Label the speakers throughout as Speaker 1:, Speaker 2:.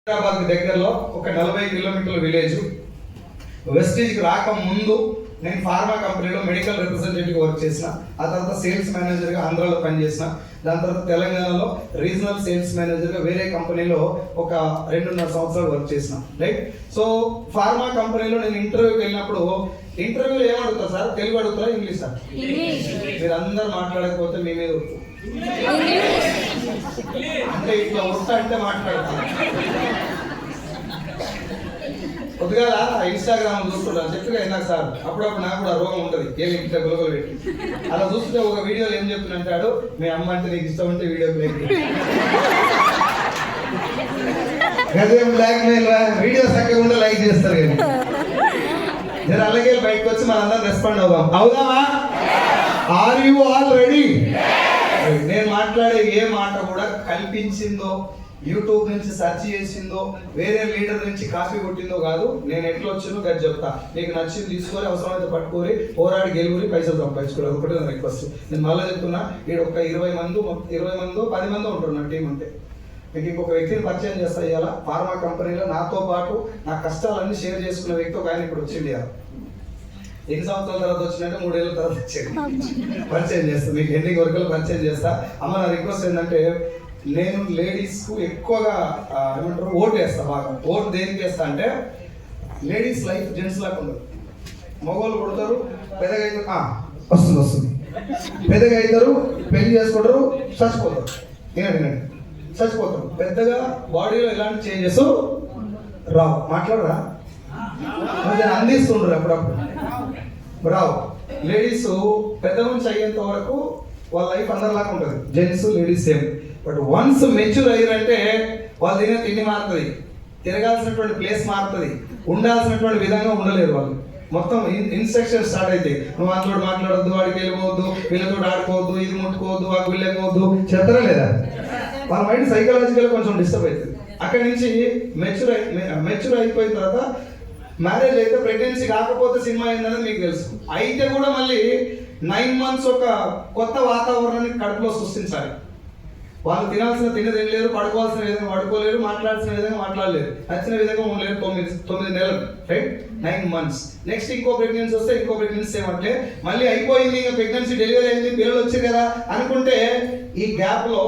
Speaker 1: హైదరాబాద్ దగ్గరలో ఒక 40 కిలోమీటర్ల విలేజ్. వెస్టీజ్కి రాక ముందు నేను ఫార్మా కంపెనీలో మెడికల్ రిప్రజెంటేటివ్ వర్క్ చేసిన, ఆ తర్వాత సేల్స్ మేనేజర్గా ఆంధ్రాలో పనిచేసిన, దాని తర్వాత తెలంగాణలో రీజనల్ సేల్స్ మేనేజర్గా వేరే కంపెనీలో ఒక 2.5 సంవత్సరాలు వర్క్ చేసిన. రైట్. సో ఫార్మా కంపెనీలో నేను ఇంటర్వ్యూకి వెళ్ళినప్పుడు ఇంటర్వ్యూలో ఏమడుగుతారు సార్? తెలుగు అడుగుతారా, ఇంగ్లీష్ సార్? మీరు అందరు మాట్లాడకపోతే మీ మీద అంటే ఇట్లా వస్తా అంటే మాట్లాడతాను. కొద్దిగా ఇన్స్టాగ్రామ్ చూస్తుంటారు, చెట్టుగా అయినాక సార్ అప్పుడప్పుడు నాకు కూడా రోగం ఉంటుంది, ఏమి ఇట్లా గులగలు పెట్టి అలా చూస్తుంటే ఒక వీడియోలో ఏం చెప్తున్నంటాడు, మీ అమ్మ అంటే నీకు ఇష్టం ఉంటే వీడియో బ్లాక్ గదేం బ్లాక్ మెయిల్ వీడియో చక్కగా లైక్ చేస్తారు కానీ జర అలాగే బయటకు వచ్చి మనందరం రెస్పాండ్ అవుదామా? Are you all ready? నేను మాట్లాడే ఏ మాట కూడా కల్పించిందో, యూట్యూబ్ నుంచి సెర్చ్ చేసిందో, వేరే లీడర్ నుంచి కాపీ కొట్టిందో కాదు. నేను ఎట్లా వచ్చిందో గది చెప్తా. నీకు నచ్చింది తీసుకొని అవసరమైతే పట్టుకొని పోరాడి గెలుగురి పైసలు సంపాదించుకోవాలి. ఒకటే నా రిక్వెస్ట్. నేను మళ్ళీ చెప్తున్నా, ఇక్కడ ఒక 20 మందో 10 మందో ఉంటారు నా టీం అంతే. మీకు ఇంకొక వ్యక్తిని పరిచయం చేస్తా ఇవాళ. ఫార్మా కంపెనీలో నాతో పాటు నా కష్టాలన్నీ షేర్ చేసుకునే వ్యక్తి ఒక ఆయన ఇప్పుడు వచ్చింది. ఎన్ని సంవత్సరాల తర్వాత వచ్చిందంటే 3 ఏళ్ళ తర్వాత వచ్చేది. పరిచయం చేస్తా, మీకు ఎండింగ్ వరకు పరిచయం చేస్తా. అమ్మ నా రిక్వెస్ట్ ఏంటంటే, నేను లేడీస్కు ఎక్కువగా ఏమంటారు ఓటు వేస్తా. బాగా ఓటు దేనికి వేస్తా అంటే, లేడీస్ లైఫ్ జెంట్స్ లాగా ఉండదు. మగవాళ్ళు కొడతారు, పెద్దగా అవుతారు, వస్తుంది పెద్దగా అవుతారు, పెళ్లి చేసుకుంటారు, చచ్చిపోతారు. వినండి, చచ్చిపోతారు. పెద్దగా బాడీలో ఎలాంటి చేంజెస్ రావు. మాట్లాడరా? అందిస్తుండ్రు అప్పుడప్పుడు రావు. లేడీస్ పెద్ద మనిషి అయ్యేంత వరకు వాళ్ళ లైఫ్ అందరిలాగా ఉంటుంది, gents ladies same. But once mature అయ్యారంటే వాళ్ళు తినే తిండి మారుతుంది, తిరగాల్సినటువంటి ప్లేస్ మారుతుంది, ఉండాల్సినటువంటి విధంగా ఉండలేరు వాళ్ళు. మొత్తం ఇన్స్ట్రక్షన్ స్టార్ట్ అయితే, నువ్వు వాళ్ళతో మాట్లాడొద్దు, వాడికి వెళ్ళిపోవద్దు, వీళ్ళతో ఆడుకోవద్దు, ఇది ముట్టుకోవద్దు, వాకు వెళ్ళకపోవద్దు, చెప్తారా లేదా? వాళ్ళ మైండ్ సైకలాజికల్ కొంచెం డిస్టర్బ్ అవుతుంది. అక్కడి నుంచి మెచ్యూర్ అయిపోయిన తర్వాత మ్యారేజ్ అయితే, ప్రెగ్నెన్సీ కాకపోతే సినిమా అయిందనేది మీకు తెలుసు. అయితే కూడా మళ్ళీ 9 months ఒక కొత్త వాతావరణాన్ని కడుపులో సృష్టించాలి. వాళ్ళు తినాల్సిన తినలేరు, పడుకోవాల్సిన విధంగా పడుకోలేరు, మాట్లాడాల్సిన విధంగా మాట్లాడలేరు, నచ్చిన విధంగా ఉండలేరు. 9 నెలలు, రైట్? 9 months. నెక్స్ట్ ఇంకో ప్రెగ్నెన్సీ వస్తే ఇంకో ప్రెగ్నెన్సీ ఏమంటే మళ్ళీ అయిపోయింది, ఇంకా ప్రెగ్నెన్సీ డెలివరీ అయింది, పిల్లలు వచ్చారు కదా అనుకుంటే ఈ గ్యాప్ లో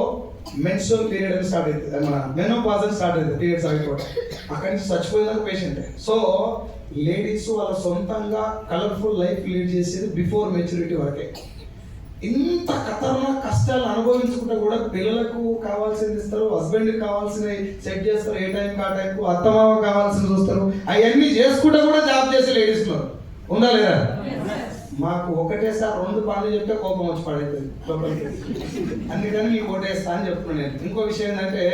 Speaker 1: మెన్స్ట్రువల్ పీరియడ్ స్టార్ట్ అవుతుంది, మన మెనోపాజ్ స్టార్ట్ అవుతుంది, పీరియడ్స్ అయిపోవడం. అక్కడి నుంచి చచ్చిపోయినాక పేషెంట్. సో లేడీస్ వాళ్ళ సొంతంగా కలర్ఫుల్ లైఫ్ లీడ్ చేసేది బిఫోర్ మెచ్యూరిటీ వరకే. ఇంత ఖతర్నాక్ కష్టాలు అనుభవించుకుంటే కూడా పిల్లలకు కావాల్సింది ఇస్తారు, హస్బెండ్కి కావాల్సినవి సెట్ చేస్తారు, ఏ టైంకి ఆ టైంకు, అత్తమామ కావాల్సింది చూస్తారు. అవన్నీ చేసుకుంటే కూడా జాబ్ చేసే లేడీస్ ఉన్నారు, ఉందా లేదా? మాకు ఒకటేసారి 2 పనులు చెప్తే కోపం వచ్చి పడవుతుంది లోపలికి, అందుకని మీకు ఓటేస్తా అని చెప్తున్నాను నేను. ఇంకో విషయం ఏంటంటే,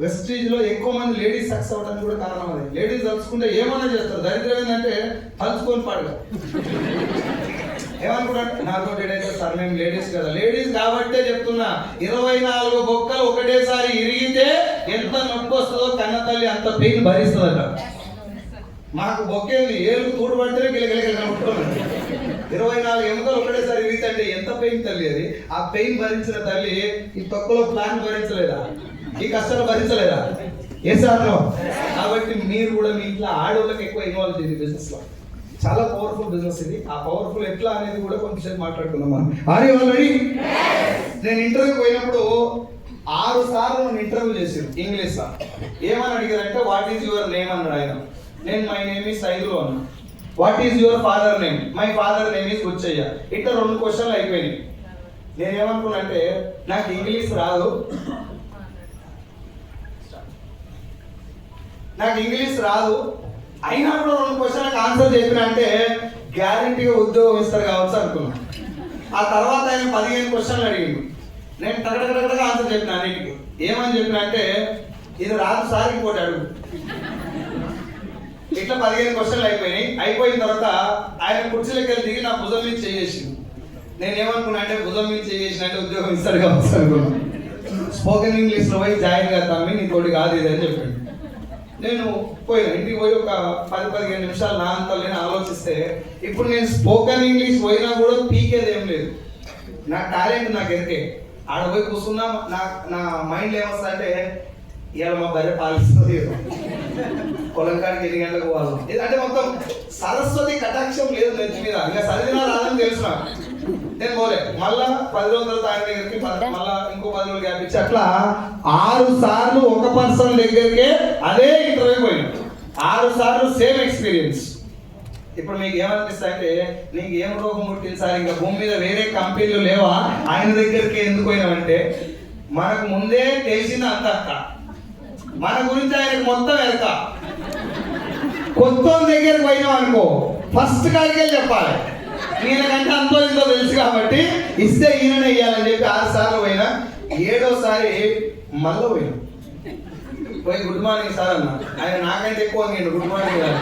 Speaker 1: వెస్టీజ్లో ఎక్కువ మంది లేడీస్ సక్సెస్ అవ్వడానికి కూడా కారణం అది. లేడీస్ తలుచుకుంటే ఏమన్నా చేస్తారు. దరిద్రం ఏంటంటే తలుచుకొని పాడగా ఏమనుకుంటారు, నాతో అయితే సార్ మేము లేడీస్ కదా. లేడీస్ కాబట్టే చెప్తున్నా, 24 బొక్కలు ఒకటేసారి ఇరిగితే ఎంత నొప్పి వస్తుందో కన్న తల్లి అంత పెయిన్ భరిస్తుందట. మాకు బొక్కేది ఏళ్ళు తూడు పడితేనే గిలగిలగిల కొట్టుకున్నాడు. 24 ఎముకలు ఒకటేసారి ఇరిగితే ఎంత పెయిన్ తల్లి అది. ఆ పెయిన్ భరించిన తల్లి ఈ తొక్కలో ప్లాన్ భరించలేదా? ఈ కష్టాలు భరించలేదా? ఏ సార్లో? కాబట్టి మీరు కూడా మీ ఇంట్లో ఆడవాళ్ళకి ఎక్కువ ఇన్వాల్వ్ చేయండి బిజినెస్ లో. చాలా పవర్ఫుల్ బిజినెస్ ఇది. ఆ పవర్ఫుల్ ఎట్లా అనేది కూడా కొంచెం మాట్లాడుకుందాం. Are you all ready? నేను ఇంటర్వ్యూకి పోయినప్పుడు 6 సార్లు నన్ను ఇంటర్వ్యూ చేశారు ఇంగ్లీష్ లో. ఏమని అడిగారంటే, వాట్ ఈజ్ యువర్ నేమ్ అన్నాడు ఆయన. నేను మై నేమ్ ఈజ్ సైదులు అన్నా. What is your father name? My father name is Buchaiah. ఇట్లా 2 క్వశ్చన్లు అయిపోయినాయి. నేను ఏమనుకున్నా అంటే, నాకు ఇంగ్లీష్ రాదు, అయినా కూడా 2 క్వశ్చన్లకు ఆన్సర్ చెప్పిన అంటే గ్యారంటీగా ఉద్యోగం ఇస్తారు కావచ్చు అనుకున్నా. ఆ తర్వాత ఆయన 15 క్వశ్చన్లు అడిగింది. నేను టగటగటగా ఆన్సర్ చెప్పిన అన్నిటికీ. ఏమని చెప్పిన అంటే, ఇది రాదు సార్, ఇంకోటి అడుగు. ఇట్లా 15 క్వశ్చన్లు అయిపోయినాయి. అయిపోయిన తర్వాత ఆయన కుర్చీలోకి వెళ్ళి దిగి నా భుజం మీద చేసేసింది. నేను ఏమనుకున్నా అంటే, భుజం మీద చేసేసిన అంటే ఉద్యోగం ఇస్తారు కావచ్చు అనుకున్నా. స్పోకెన్ ఇంగ్లీష్లో పోయి జాయిన్ కాదు, నీతోటి కాదు ఇది అని చెప్పాడు. నేను పోయినా, ఇంటికి పోయి ఒక 10-15 నిమిషాలు నా అంతా నేను ఆలోచిస్తే, ఇప్పుడు నేను స్పోకెన్ ఇంగ్లీష్ పోయినా కూడా పీకేది ఏం లేదు. నా టాలెంట్ నాకు ఎరికే. ఆడ పోయి కూర్చున్నా నా మైండ్లో ఏమొస్తా అంటే, ఇవాళ మా భార్య పాలిస్తుంది, పొలం కాడికి 8 గంటలకు పోవాలి. అంటే మొత్తం సరస్వతి కటాక్షం లేదు నెత్తి మీద. ఇంకా చదివినా రాదని తెలుసు నాకు. నేను పోలే. మళ్ళా 10 రోజుల తర్వాత ఆయన దగ్గరికి మళ్ళా ఇంకో 10 రోజులు గ్యాప్ ఇచ్చి అట్లా 6 సార్లు ఒక పర్సన్ దగ్గరికే అదే ఇంటర్వ్యూ పోయినా. 6 సార్లు సేమ్ ఎక్స్పీరియన్స్. ఇప్పుడు మీకు ఏమనిపిస్తా అంటే నీకు ఏం రోగం పుట్టింది సార్, ఇంకా భూమి మీద వేరే కంపెనీలు లేవా, ఆయన దగ్గరికి ఎందుకు పోయినామంటే మనకు ముందే తెలిసిన అంత మన గురించి ఆయనకు మొత్తం వెనక. కొత్త దగ్గరికి పోయినాం అనుకో ఫస్ట్ కాడికే చెప్పాలి, ఈయనకంటే అంతో ఇంతో తెలుసు కాబట్టి ఇస్తే ఈయననే ఇయ్యాలని చెప్పి 6 సార్లు పోయినా. 7వసారి మళ్ళీ పోయినా. పోయి గుడ్ మార్నింగ్ సార్ అన్న. ఆయన నాకంటే ఎక్కువ నేను గుడ్ మార్నింగ్ గారు,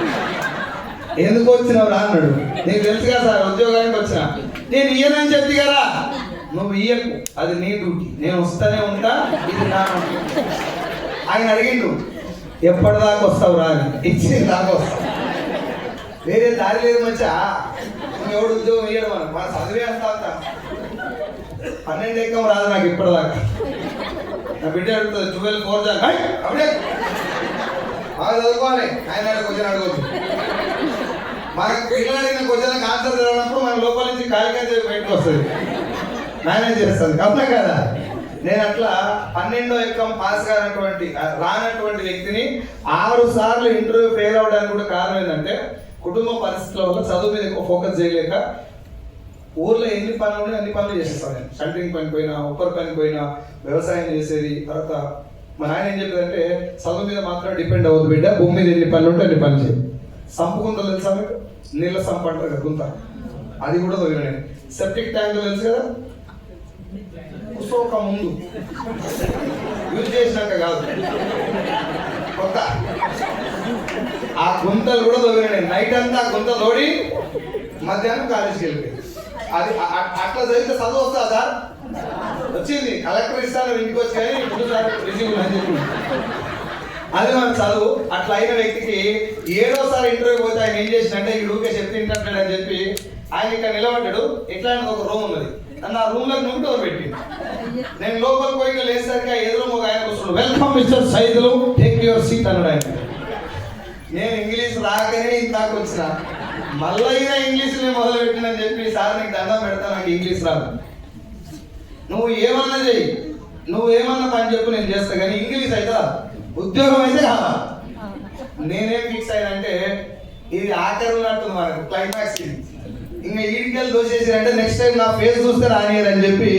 Speaker 1: ఎందుకు వచ్చినావు రా అన్నాడు. నీకు తెలుసుగా సార్ ఉద్యోగానికి వచ్చినా. నేను ఇయ్యనని చెప్తి కదా, నువ్వు ఇయ్యకు, అది నీ డ్యూటీ, నేను వస్తానే ఉంటా, ఇది నా డ్యూటీ. ఆయన అడిగిండు ఎప్పటిదాకా వస్తావు రా అని. ఇచ్చి దాకా వస్తావు, వేరే దారి లేదు మచ్చా. ఎవడు ఉద్యోగం ఇయ్యడం మన చదివే అంతా 12 ఎక్కం రాదు నాకు ఇప్పటిదాకా. నా బిడ్డ అడుగుతుంది 12 4 అప్పుడే బాగా చదువుకోవాలి. ఆయన క్వశ్చన్ అడగవచ్చు. మనకు పిల్లలు అడిగిన క్వశ్చన్లకు ఆన్సర్ తెలియనప్పుడు మన లోపల నుంచి కాలిగా బయటకు వస్తుంది, మేనేజ్ చేస్తుంది. అవునా కదా? నేను అట్లా 12వ ఎక్కం పాస్ రానటువంటి వ్యక్తిని 6 సార్లు ఇంటర్వ్యూ ఫెయిల్ అవడానికి కూడా కారణం ఏంటంటే కుటుంబ పరిస్థితుల వల్ల చదువు మీద ఎక్కువ ఫోకస్ చేయలేక ఊర్లో ఎన్ని పనులు ఉన్నాయి అన్ని పనులు చేసేస్తాను. నేను సెంటరింగ్ పని పోయినా, ఉప్పర్ పని పోయినా, వ్యవసాయం చేసేది. తర్వాత మా నాయన ఏం చెప్పేదంటే చదువు మీద మాత్రం డిపెండ్ అవ్వదు బిడ్డ, భూమి మీద ఎన్ని పనులు ఉంటే అన్ని పనులు చేయి. సంపు గుంతలు తెలుసా మీకు? నీళ్ళ సంపు అంటారు కదా గుంత, అది కూడా తొలిన నేను. సెప్టిక్ ట్యాంకులు తెలుసు కదా, కుసోక ముందు యూజ్ చేసినాక కాదు, కొత్త ఆ గుంతలు కూడా తొలిన నేను. నైట్ అంతా ఆ గుంత తోడి మధ్యాహ్నం కాలేజీకి వెళ్ళిపోయి. అది అట్లా జరిగితే చదువు వస్తా సార్? వచ్చింది. కలెక్టర్ ఇస్తాను ఇంటికి వచ్చి, కానీ ఇప్పుడు సార్ రిసీవ్ అని చెప్పి అది మన చదువు. అట్లా అయిన వ్యక్తికి 7వసారి ఇంటర్వ్యూ పోతే ఆయన ఏం చేసినంటే ఈ ఊరికే చెప్తే ఇంటర్నెట్ అని చెప్పి ఆయన ఇక్కడ నిలబడ్డాడు. ఇట్లాంటి ఒక రూమ్ ఉన్నది, నన్ను ఆ రూమ్ లో నువ్వు డోర్ పెట్టి నేను లోపలికి పోయి లేసరికి ఎదురు ఒక ఆయన కూర్చున్నాడు. Welcome mister Saidulu, take your seat అన్నాడు ఆయన. నేను ఇంగ్లీష్ రాకనే ఇందాక వచ్చిన, మళ్ళీ అయినా ఇంగ్లీష్ నేను మొదలు పెట్టినని చెప్పి సార్ నీకు దండం పెడతా, నాకు ఇంగ్లీష్ రాదు, నువ్వు ఏమన్నా చెయ్యి, నువ్వు ఏమన్నా పని చెప్పు నేను చేస్తా, కానీ ఇంగ్లీష్ అయితే ఉద్యోగం అయితే కాదా. నేనేం ఫిక్స్ అయినంటే ఇది ఆఖరి ఉన్నట్టుంది మనకు, క్లైమాక్స్ ఇది. ఇంకా ఈడికెళ్ళి దోసేసారంటే నెక్స్ట్ టైం నా ఫేస్ చూస్తే రానియరని చెప్పి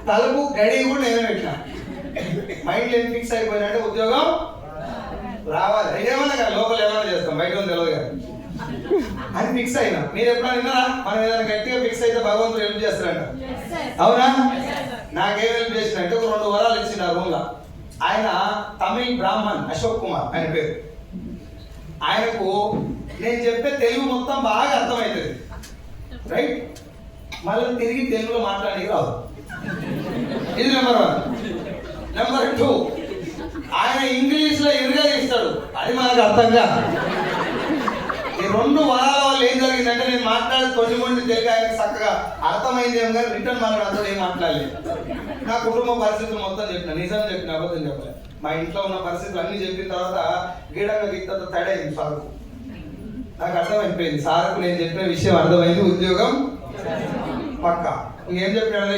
Speaker 1: తలుపు గడి కూడా నేనే పెట్టినా. మైండ్ ఏం ఫిక్స్ అయిపోయినంటే ఉద్యోగం రావాలి, ఏమన్నా కదా లోపల ఏమైనా చేస్తాం, బయట తెలియదు కదా అని ఫిక్స్ అయినా. మీరు ఎప్పుడైనా విన్నారా మనం ఏదైనా గట్టిగా ఫిక్స్ అయితే భగవంతుడు హెల్ప్ చేస్తారంట? అవునా? నాకేం హెల్ప్ చేసినంటే ఒక 2 వరాలు ఇచ్చింది ఆ రూమ్ లో. ఆయన తమిళ్ బ్రాహ్మణ్, అశోక్ కుమార్ ఆయన పేరు. ఆయనకు నేను చెప్పే తెలుగు మొత్తం బాగా అర్థమవుతుంది, రైట్? మళ్ళీ తిరిగి తెలుగులో మాట్లాడేది రాదు. ఇది నెంబర్ 1. నెంబర్ 2, ఆయన ఇంగ్లీష్ లో ఎదురుగా ఇస్తాడు, అది మనకు అర్థంగా. ఈ 2 వరాల వల్ల ఏం జరిగిందంటే నేను మాట్లాడే కొన్ని తెలుగు ఆయనకు చక్కగా అర్థమైంది ఏమో, కానీ రిటర్న్ మాట్లాడుతూ ఏం మాట్లాడలేదు. నా కుటుంబ పరిస్థితులు మొత్తం చెప్పిన, నిజం చెప్పిన, అబద్ధం చెప్పలే. మా ఇంట్లో ఉన్న పరిస్థితులు అన్ని చెప్పిన తర్వాత గీడంగా గిత్త తడైంది సార్కు. నాకు అర్థమైపోయింది, సార్కు నేను చెప్పిన విషయం అర్థమైంది, ఉద్యోగం పక్క. ఇంకేం చెప్పినాడు,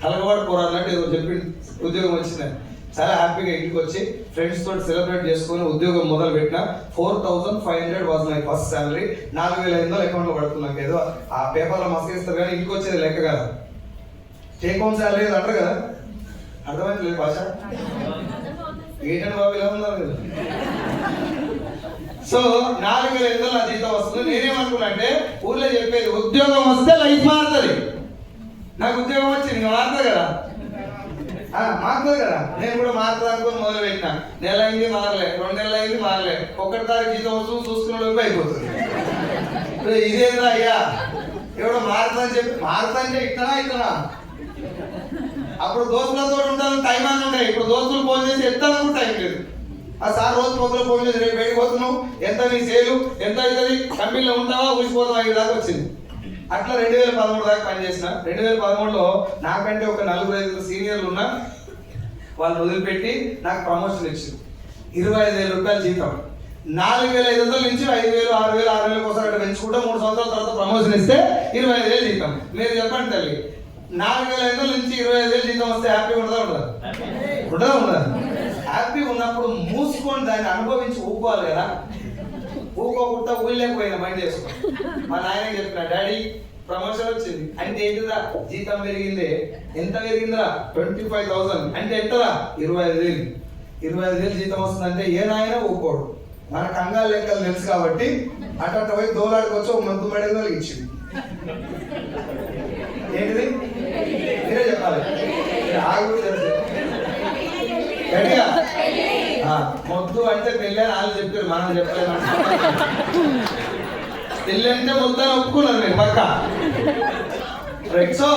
Speaker 1: తలగవాడు పోరా అన్నట్టు ఏదో చెప్పి ఉద్యోగం వచ్చిందని. చాలా హ్యాపీగా ఇంటికి వచ్చి ఫ్రెండ్స్ తోటి సెలబ్రేట్ చేసుకుని ఉద్యోగం మొదలు పెట్టిన. 4500 వాజ్ మై ఫస్ట్ శాలరీ. 4500 అకౌంట్లో పడుతున్నాం. ఏదో ఆ పేపర్లో మసకేస్తారు కానీ ఇంటికి వచ్చేది లెక్క కదా. టేక్ హోమ్ శాలరీ అంటారు కదా, అర్థమైంది లేదు భాష. ఏంటంటే బాబు ఇలా ఉన్నారు కదా. సో 4500 నా జీతం వస్తుంది. నేనేమనుకున్నా అంటే ఊర్లో చెప్పేది ఉద్యోగం వస్తే లైఫ్ మారుతుంది. నాకు ఉద్యోగం వచ్చింది, ఇంకా మారుతుంది కదా, మారుతుంది కదా. నేను కూడా మారుతుంది అనుకుని మొదలు పెట్టినా. నెల అయింది మారలే, 2 నెలలు అయింది మారలే, 1 తారీఖు జీతం వస్తుంది, చూసుకునే అయిపోతుంది. ఇదేందా అయ్యా, ఎవడో మారుతుందని చెప్పి మారుతుంటే ఇట్టనా అప్పుడు దోస్తులతో ఉంటాను టైం అని ఉండే. ఇప్పుడు దోస్తులు ఫోన్ చేసి ఎత్తాను టైం లేదు. ఆ సార్ రోజు పొద్దున ఫోన్ చేసి రేపు బయటకు పోతున్నావు, ఎంత నీ సేలు ఎంత అవుతుంది, కంపెనీలో ఉంటావా ఊసిపోతావా, 5 దాకా వచ్చింది. అట్లా 2013 దాకా పనిచేసిన. 2013లో నాకంటే ఒక 4-5 సీనియర్లు ఉన్నా, వాళ్ళు వదిలిపెట్టి నాకు ప్రమోషన్ ఇచ్చింది. 25,000 రూపాయలు జీతం. 4,500 నుంచి 5,000, 6,000, 6,000 కోసం అక్కడ పెంచుకుంటే 3 సంవత్సరాల తర్వాత ప్రమోషన్ ఇస్తే 25,000 జీతం. మీరు చెప్పండి తల్లి, 4,500 నుంచి 25,000 జీతం వస్తే హ్యాపీగా ఉండదా? ఉండదా? హ్యాపీ ఉన్నప్పుడు మూసుకొని దాన్ని అనుభవించి ఊపుకోవాలి కదా. ఊకోకుండా ఊళ్ళేకపోయినా మైండ్ చేసుకో. మా నాయన చెప్పిన, డాడీ ప్రమోషన్ వచ్చింది అంటే ఏంటిదా? జీతం పెరిగింది. ఎంత పెరిగిందిరా? 25,000 అంటే ఎంతరా? 25,000. 25,000 జీతం వస్తుందంటే ఏ నాయన ఊకోడు. మన కంగారు లెక్కలు తెలుసు కాబట్టి అట్ట పోయి దోలాడుకొచ్చి ఒక మంతు మెడలో ఇచ్చింది. ఏంటిది? మీరే చెప్పాలి. ఆగు తెలుసు గట్టిగా. మొద్దు అంటే పెళ్ళి అని వాళ్ళు చెప్పారు, మనం చెప్పలేము. పెళ్ళి అంటే మొత్తాన్ని ఒప్పుకున్నారు మీరు పక్క. సో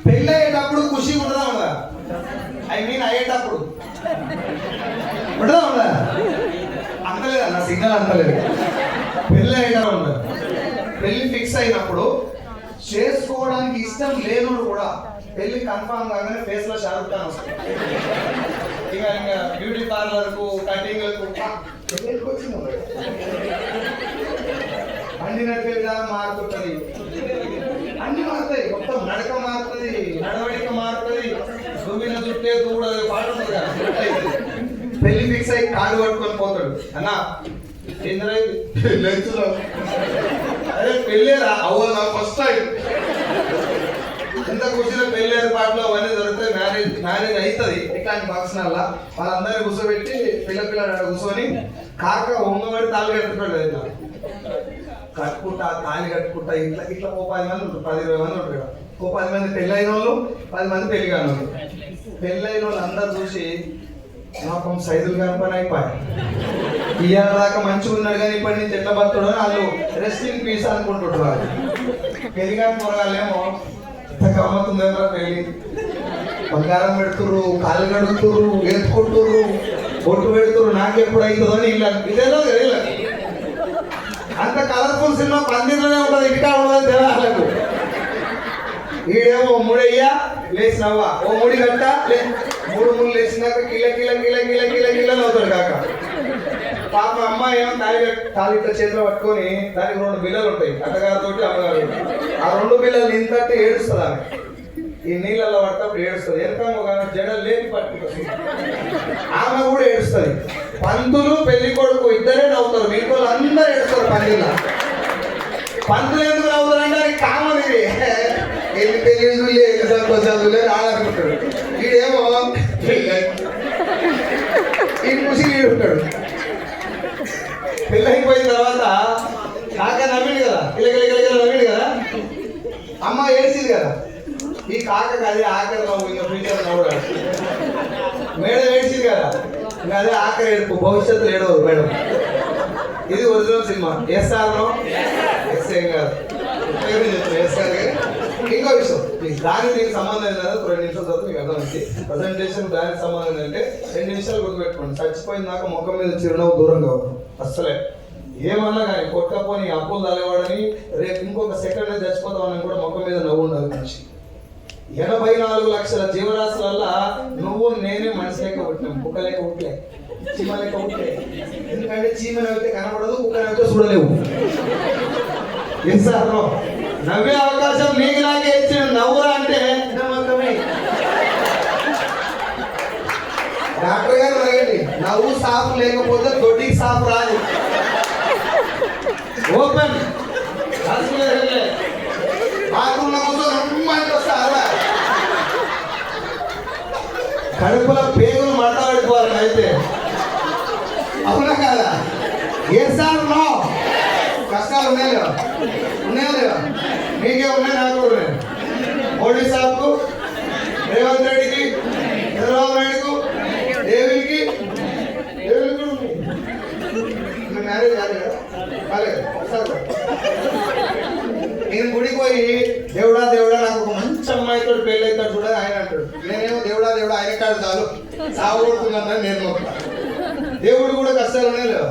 Speaker 1: పెళ్ళి అయ్యేటప్పుడు ఖుషి ఉండదా? ఐ మీన్ అయ్యేటప్పుడు ఉండదా? అంతలేదు అన్న, సిగ్నల్ అంతలేదు. పెళ్ళి అయ్యేటప్పుడు ఉండదు. పెళ్ళి ఫిక్స్ అయినప్పుడు చేసుకోవడానికి ఇష్టం లేనుడు కూడా పెళ్లి కన్ఫామ్ కాగానే ఫేస్ లో షారుఖ్ ఖాన్ వస్తుంది. ఇంకా బ్యూటీ పార్లర్ కు, కటింగ్ అన్ని నడిపేగా మారుతుంటది. అన్ని మారుతాయి. మొత్తం నడక మారుతుంది, నడవడిక మారుతుంది. దువ్విన చుట్టే దూడదు పాట ఉంటుంది కదా. పెళ్లి ఫిక్స్ అయ్యి కాడు పట్టుకొని పోతాడు. అన్నా అదే పెళ్ళేరా అవ్వ ఫస్ట్ టైం. ఎంత కూర్చున్న పెళ్లి ఏర్పాట్లు అవన్నీ దొరుకుతాయి. మ్యారేజ్ అవుతుంది. ఇట్లాంటి ఫంక్షన్లా వాళ్ళందరినీ కూర్చోబెట్టి పిల్ల కూర్చొని కాక ఒంగబడి తాళి కట్టుకుంటాడు. ఇట్లా కట్టుకుంటా, తాళి కట్టుకుంటా, ఇట్లా 10 మంది ఉంటారు, 10-20 మంది ఉంటారు కదా. 10 మంది పెళ్ళైన వాళ్ళు, 10 మంది పెళ్లి కాని వాళ్ళు. పెళ్ళైన వాళ్ళు అందరు చూసి పాపం సైజులు కనుపని అయిపోయాయి. ఇవాళ దాకా మంచిగా ఉన్నాడు కానీ ఇప్పటి నుంచి ఎట్లా బతుడు అని వాళ్ళు రెస్ట్ ఇన్ పీస్ అనుకుంటుంటారు. వాళ్ళు పెళ్లి కాని పోరాలేమో ఇంత గమ్మతుందేమో పెళ్లి. బంగారం పెడుతుర్రు, కాళ్ళు కడుగుతుర్రు, ఎత్తుకుంటుర్రు, బొట్టు పెడుతుర్రు. నాకెప్పుడు అవుతుందో అని ఇల్లు ఇదేదో తెలియదు. అంత కలర్ఫుల్ సినిమా పందిలోనే ఉంటుంది, ఇంటికా ఉండదు తెలాలకు. ఈడేమో ముడయ్యా లేచినవ్వా, ఓ ముడి గట్ట 3 ముళ్ళు లేచినాక కిల అవుతాడు కాక. పాప అమ్మాయి ఏమో తాళి చేతిలో పట్టుకొని దానికి 2 బిల్లలు ఉంటాయి, అత్తగారితో అమ్మగారు. ఆ 2 బిల్లలు ఇంతట్టు ఏడుస్తుంది ఆమె. ఈ నీళ్ళల్లో పడతప్పుడు ఏడుస్తుంది. వెనక ఒక జడ లేని పట్టుకుంటుంది, ఆమె కూడా ఏడుస్తుంది. పంతులు పెళ్లి కొడుకు ఇద్దరే నవ్వుతారు, మిగతా వాళ్ళు అందరూ ఏడుస్తారు. పంతులు ఎందుకు నవ్వుతారంటే అది కామన్. ఇది ఎన్ని పెళ్లి ఎన్ని సంతోషాలు ఆడుకుంటాడు. వీడేమో ఈ ఖుషి ఉంటాడు. పెళ్ళి అయిపోయిన తర్వాత కాక నవ్విండు కదా, కిలకిల నవ్విండు కదా. అమ్మ ఏడ్చింది కదా. ఈ కాక అది ఆఖరి నవ్వు, ఇంకా ఫ్యూచర్ నవ్వుడాడు. మేడం ఏడ్చింది కదా, ఇంకా అదే ఆఖరి ఏడుపు, భవిష్యత్తు ఏడవరు మేడం. ఇది ఒరిజినల్ సినిమా. ఎస్ఆర్లో ఎస్ఏం కాదు, ఎస్ఆర్. ఇంకో విషయం, ప్లీజ్ దానికి దీనికి సంబంధం ఏంటంటే 2 నిమిషాల తర్వాత మీకు అర్థమైంది. ప్రజెంటేషన్ దానికి సంబంధం ఏంటంటే 2 నిమిషాలు గుర్తుపెట్టుకోండి. చచ్చిపోయినాక ముఖం మీద చిరునవ్వు దూరంగా ఉంటుంది. అస్సలే ఏమన్నా కానీ కొట్టకపోని అప్పులు తలేవాడని రేపు ఇంకొక సెకండ్ చచ్చిపోతామని కూడా ముఖం మీద నవ్వు ఉండాలి మనిషి. 84 లక్షల జీవరాశులల్లా నువ్వు నేనే మనిషి లేక పుట్టినాం, కుక్క లేక పుట్టలే, చీమ లేక పుట్టలే. ఎందుకంటే చీమ నవ్వితే కనపడదు, కుక్క నవ్వితే చూడలేవు. ఎస్ఆర్లో నవ్వే అవకాశం నీకు నాకే ఇచ్చిన నవ్వురా అంటే నమ్మకమే. డాక్టర్ గారు అడగండి, నవ్వు సాఫ్ లేకపోతే దొడ్డికి సాఫ్ రాదు. ఓపెన్ బాత్రూంలో కూర్చొని వస్తారా? కడుపులో పేగులు మాట్లాడుకోవాలి అయితే. అవునా కాదా? Yes or no. కష్టాలు ఉన్నాయా లేవా? మీకే ఉన్నాయి, నాకు కూడా ఉన్నాయి. మోడీ సాబ్కు, రేవంత్ రెడ్డికి, చంద్రబాబు నాయుడుకు, దేవికి కూడా ఉంది. మ్యారేజ్ కాలేదు కాలేదు. నేను గుడికి పోయి దేవుడా నాకు ఒక మంచి అమ్మాయితో పెళ్ళి అవుతాడు చూడ ఆయన అంటాడు. నేనేమో దేవుడా ఆయన కాదు చాలు సాగు కొడుతున్నాను నేను మొత్తం. దేవుడు కూడా కష్టాలు ఉన్నాయి లేవా?